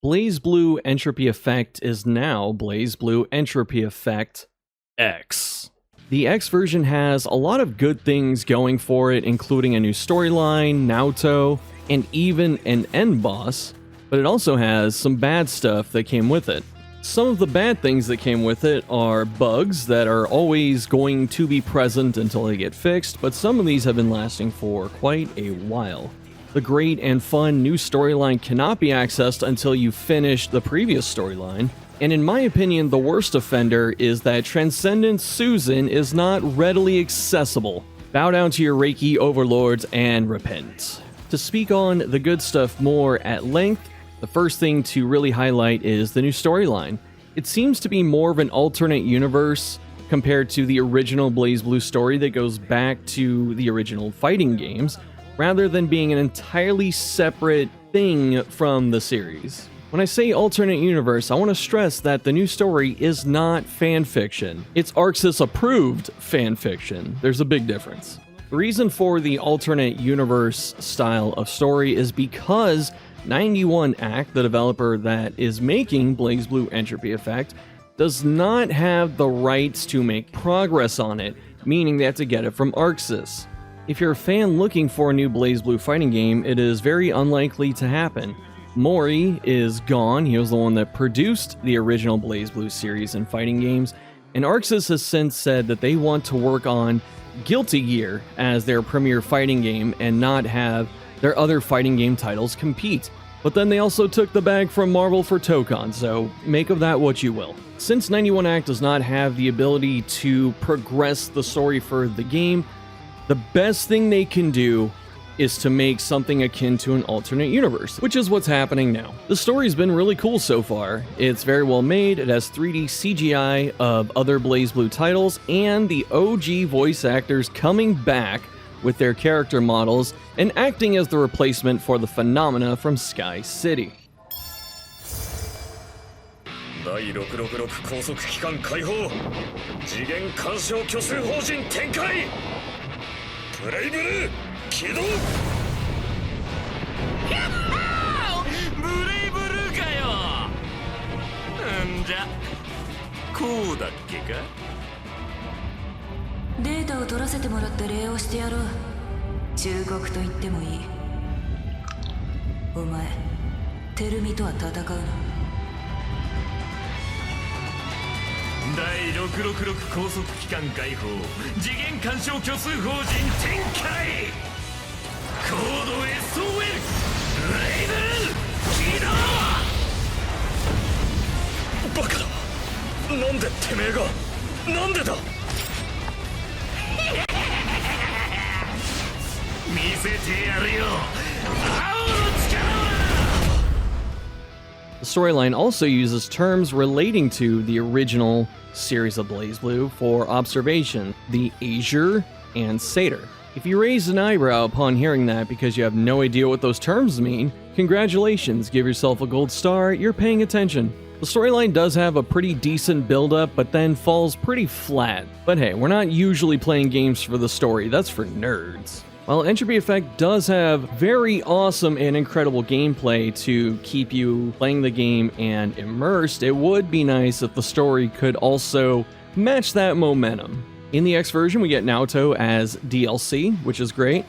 Blazblue Entropy Effect is now Blazblue Entropy Effect X. The X version has a lot of good things going for it, including a new storyline, Naoto, and even an end boss, but it also has some bad stuff that came with it. Some of the bad things that came with it are bugs that are always going to be present until they get fixed, but some of these have been lasting for quite a while. The great and fun new storyline cannot be accessed until you finish the previous storyline, and in my opinion, the worst offender is that Transcendent Susan is not readily accessible. Bow down to your Reiki overlords and repent. To speak on the good stuff more at length, the first thing to really highlight is the new storyline. It seems to be more of an alternate universe compared to the original BlazBlue story that goes back to the original fighting games, rather than being an entirely separate thing from the series. When I say alternate universe, I want to stress that the new story is not fanfiction. It's Arxis-approved fanfiction. There's a big difference. The reason for the alternate universe style of story is because 91 Act, the developer that is making BlazBlue Entropy Effect, does not have the rights to make progress on it, meaning they have to get it from Arxis. If you're a fan looking for a new BlazBlue fighting game, it is very unlikely to happen. Mori is gone. He was the one that produced the original BlazBlue series and fighting games, and Arxis has since said that they want to work on Guilty Gear as their premier fighting game and not have their other fighting game titles compete. But then they also took the bag from Marvel for Tokon, so make of that what you will. Since 91 Act does not have the ability to progress the story for the game, the best thing they can do is to make something akin to an alternate universe, which is what's happening now. The story's been really cool so far. It's very well made, it has 3D CGI of other BlazBlue titles, and the OG voice actors coming back with their character models and acting as the replacement for the phenomena from Sky City. 第666高速機関開放次元干渉虚数法人展開ブレイブルー起動やっほーブレイブルーかよんじゃこうだっけかデータを取らせてもらって礼をしてやろう忠告と言ってもいいお前テルミとは戦うの第666高速機関開放次元干渉虚数法人展開コード SOL ブレイブルー起動バカだなんでてめえがなんでだ見せてやるよ青の力をThe storyline also uses terms relating to the original series of BlazBlue for observation, the Azure and Satyr. If you raise an eyebrow upon hearing that because you have no idea what those terms mean, congratulations, give yourself a gold star, you're paying attention. The storyline does have a pretty decent build-up, but then falls pretty flat. But hey, we're not usually playing games for the story, that's for nerds. While Entropy Effect does have very awesome and incredible gameplay to keep you playing the game and immersed, it would be nice if the story could also match that momentum. In the X version, we get Naoto as DLC, which is great.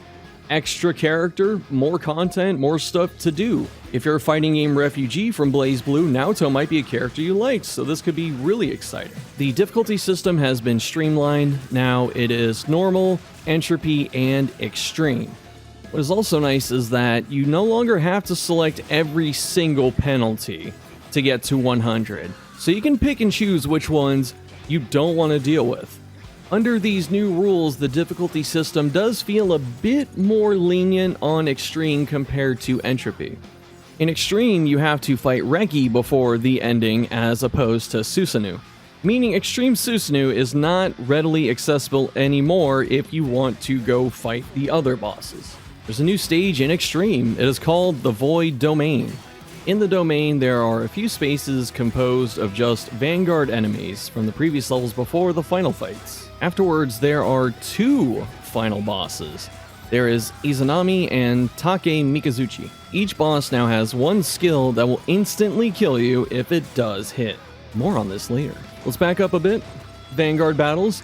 Extra character, more content, more stuff to do. If you're a fighting game refugee from BlazBlue, Naoto might be a character you like, so this could be really exciting. The difficulty system has been streamlined. Now it is normal, entropy, and extreme. What is also nice is that you no longer have to select every single penalty to get to 100, so you can pick and choose which ones you don't want to deal with. Under these new rules, the difficulty system does feel a bit more lenient on extreme compared to entropy. In extreme, you have to fight Reki before the ending as opposed to Susanoo, meaning extreme Susanoo is not readily accessible anymore if you want to go fight the other bosses. There's a new stage in extreme. It is called the Void Domain. In the domain, there are a few spaces composed of just Vanguard enemies from the previous levels before the final fights. Afterwards, there are 2 final bosses, There is Izanami and Take Mikazuchi. Each boss now has one skill that will instantly kill you if it does hit. More on this later. Let's back up a bit. Vanguard battles.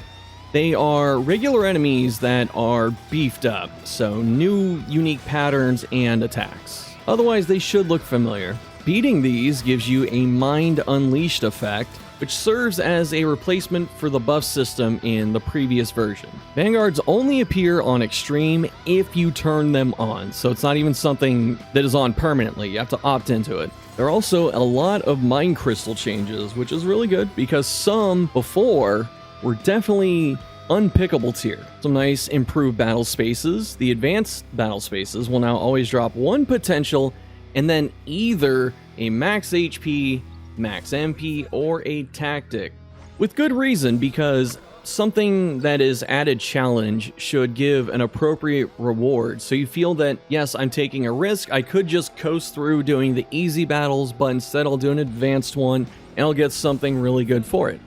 They are regular enemies that are beefed up, so new unique patterns and attacks. Otherwise, they should look familiar. Beating these gives you a Mind Unleashed effect, which serves as a replacement for the buff system in the previous version. Vanguards only appear on Extreme if you turn them on, so it's not even something that is on permanently. You have to opt into it. There are also a lot of Mind Crystal changes, which is really good because some before were definitely unpickable tier. Some nice improved battle spaces. The advanced battle spaces will now always drop one potential and then either a max HP, max MP, or a tactic. With good reason, because something that is added challenge should give an appropriate reward. So you feel that, yes, I'm taking a risk. I could just coast through doing the easy battles, but instead I'll do an advanced one and I'll get something really good for it.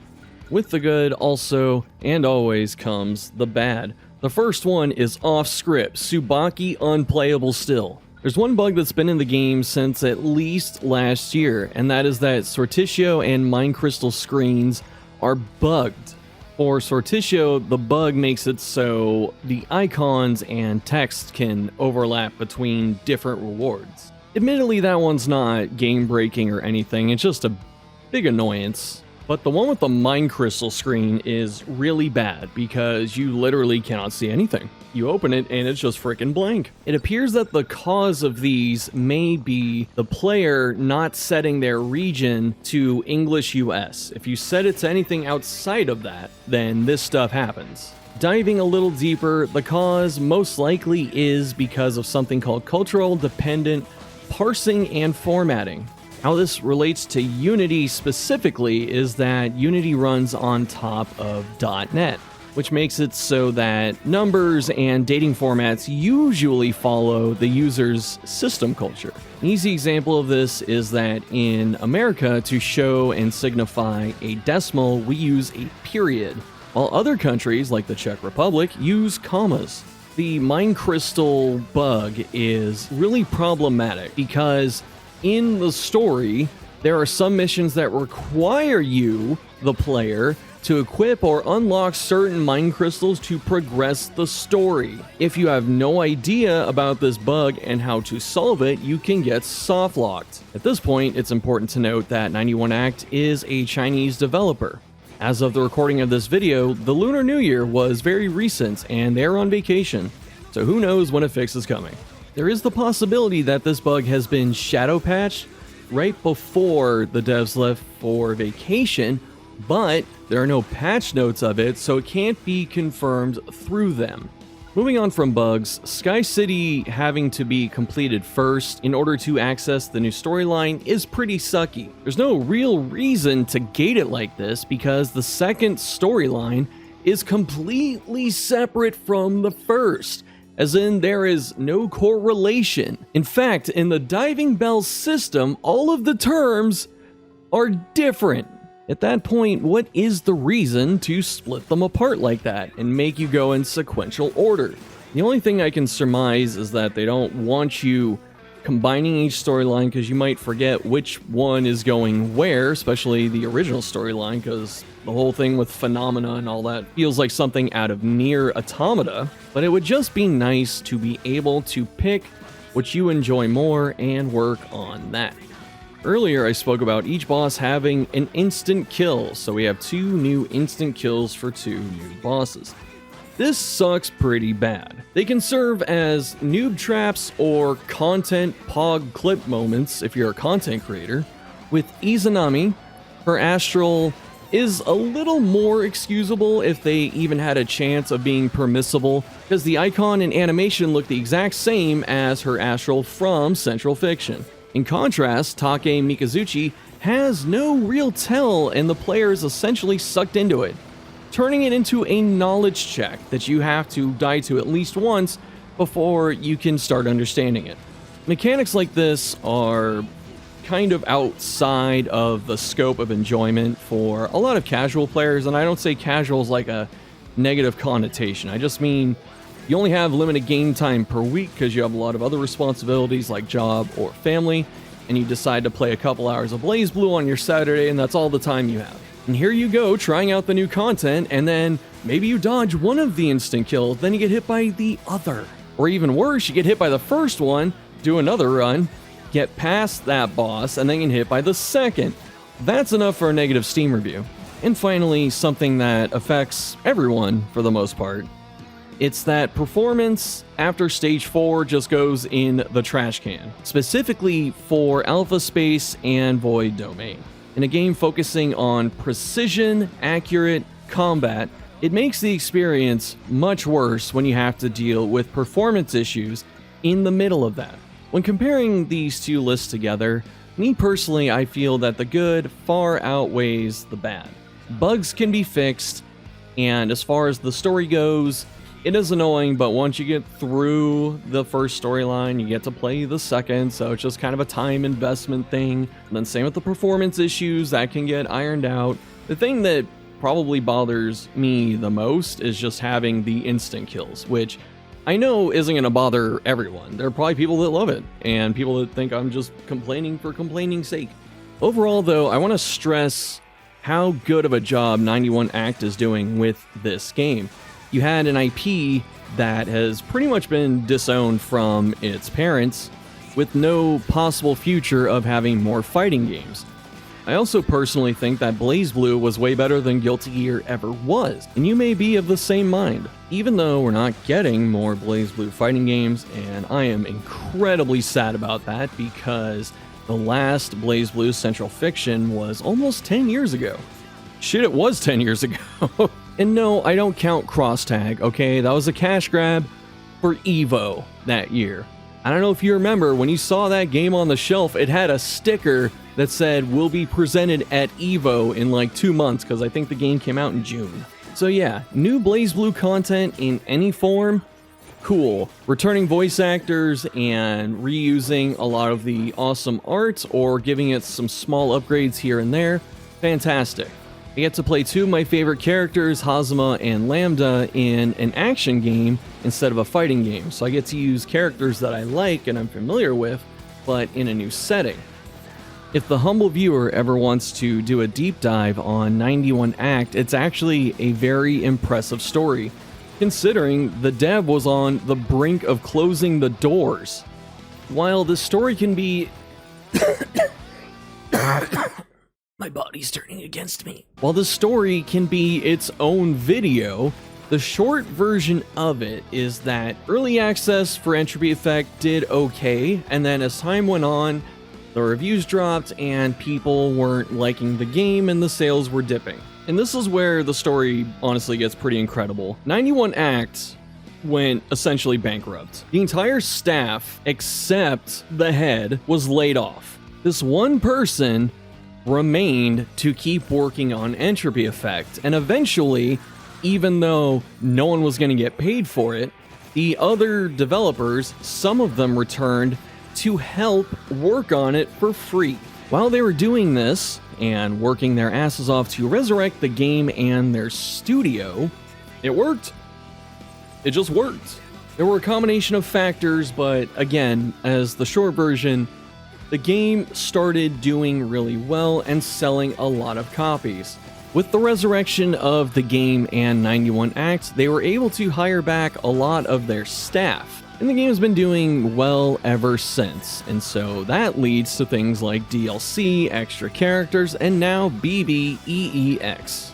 With the good also and always comes the bad. The first one is off script, Tsubaki unplayable still. There's one bug that's been in the game since at least last year, and that is that Sortitio and Mind Crystal screens are bugged. For Sortitio, the bug makes it so the icons and text can overlap between different rewards. Admittedly, that one's not game-breaking or anything, it's just a big annoyance. But the one with the Mind Crystal screen is really bad because you literally cannot see anything. You open it and it's just freaking blank. It appears that the cause of these may be the player not setting their region to English US. If you set it to anything outside of that, then this stuff happens. Diving a little deeper, the cause most likely is because of something called cultural dependent parsing and formatting. How this relates to Unity specifically is that Unity runs on top of .NET, which makes it so that numbers and dating formats usually follow the user's system culture. An easy example of this is that in America, to show and signify a decimal, we use a period, while other countries, like the Czech Republic, use commas. The Mind Crystal bug is really problematic because in the story, there are some missions that require you, the player, to equip or unlock certain Mind Crystals to progress the story. If you have no idea about this bug and how to solve it, you can get soft-locked. At this point, it's important to note that 91 Act is a Chinese developer. As of the recording of this video, the Lunar New Year was very recent and they're on vacation, so who knows when a fix is coming. There is the possibility that this bug has been shadow patched right before the devs left for vacation, but there are no patch notes of it, so it can't be confirmed through them. Moving on from bugs, Sky City having to be completed first in order to access the new storyline is pretty sucky. There's no real reason to gate it like this because the second storyline is completely separate from the first. As in, there is no correlation. In fact, in the Diving Bell system, all of the terms are different. At that point, what is the reason to split them apart like that and make you go in sequential order? The only thing I can surmise is that they don't want you combining each storyline because you might forget which one is going where, especially the original storyline, because the whole thing with Phenomena and all that feels like something out of Nier Automata, but it would just be nice to be able to pick what you enjoy more and work on that. Earlier I spoke about each boss having an instant kill, so we have 2 new instant kills for 2 new bosses. This sucks pretty bad. They can serve as noob traps or content pog clip moments if you're a content creator. With Izanami, her astral is a little more excusable if they even had a chance of being permissible, because the icon and animation look the exact same as her astral from Central Fiction. In contrast, Take Mikazuchi has no real tell and the player is essentially sucked into it, turning it into a knowledge check that you have to die to at least once before you can start understanding it. Mechanics like this are kind of outside of the scope of enjoyment for a lot of casual players, and I don't say casual as like a negative connotation. I just mean You only have limited game time per week because you have a lot of other responsibilities like job or family, and you decide to play a couple hours of BlazBlue on your Saturday, and that's all the time you have. And here you go, trying out the new content, and then maybe you dodge one of the instant kills, then you get hit by the other. Or even worse, you get hit by the first one, do another run, get past that boss, and then get hit by the second. That's enough for a negative Steam review. And finally, something that affects everyone for the most part. It's that performance after Stage 4 just goes in the trash can, specifically for Alpha Space and Void Domain. In a game focusing on precision, accurate combat, it makes the experience much worse when you have to deal with performance issues in the middle of that. When comparing these two lists together, me personally, I feel that the good far outweighs the bad. Bugs can be fixed, and as far as the story goes, it is annoying, but once you get through the first storyline, you get to play the second, so it's just kind of a time investment thing. And then same with the performance issues, that can get ironed out. The thing that probably bothers me the most is just having the instant kills, which I know isn't going to bother everyone. There are probably people that love it, and people that think I'm just complaining for complaining's sake. Overall, though, I want to stress how good of a job 91 Act is doing with this game. You had an IP that has pretty much been disowned from its parents, with no possible future of having more fighting games. I also personally think that BlazBlue was way better than Guilty Gear ever was, and you may be of the same mind. Even though we're not getting more BlazBlue fighting games, and I am incredibly sad about that because the last BlazBlue Central Fiction was almost 10 years ago. Shit, it was 10 years ago. And no, I don't count Crosstag, okay? That was a cash grab for EVO that year. I don't know if you remember, when you saw that game on the shelf, it had a sticker that said, will be presented at EVO in like 2 months, because I think the game came out in June. So yeah, new BlazBlue content in any form, cool. Returning voice actors and reusing a lot of the awesome art or giving it some small upgrades here and there, fantastic. I get to play two of my favorite characters, Hazama and Lambda, in an action game instead of a fighting game, so I get to use characters that I like and I'm familiar with, but in a new setting. If the humble viewer ever wants to do a deep dive on 91 Act, it's actually a very impressive story, considering the dev was on the brink of closing the doors. While the story can be... My body's turning against me. While the story can be its own video, the short version of it is that early access for Entropy Effect did okay, and then as time went on, the reviews dropped and people weren't liking the game and the sales were dipping. And this is where the story honestly gets pretty incredible. 91 Act went essentially bankrupt. The entire staff, except the head, was laid off. This one person remained to keep working on Entropy Effect, and eventually, even though no one was going to get paid for it, the other developers, some of them returned to help work on it for free. While they were doing this and working their asses off to resurrect the game and their studio, it worked. It just worked. There were a combination of factors, but again, as the short version, the game started doing really well and selling a lot of copies. With the resurrection of the game and 91 Act, they were able to hire back a lot of their staff, and the game has been doing well ever since, and so that leads to things like DLC, extra characters, and now BBEEX.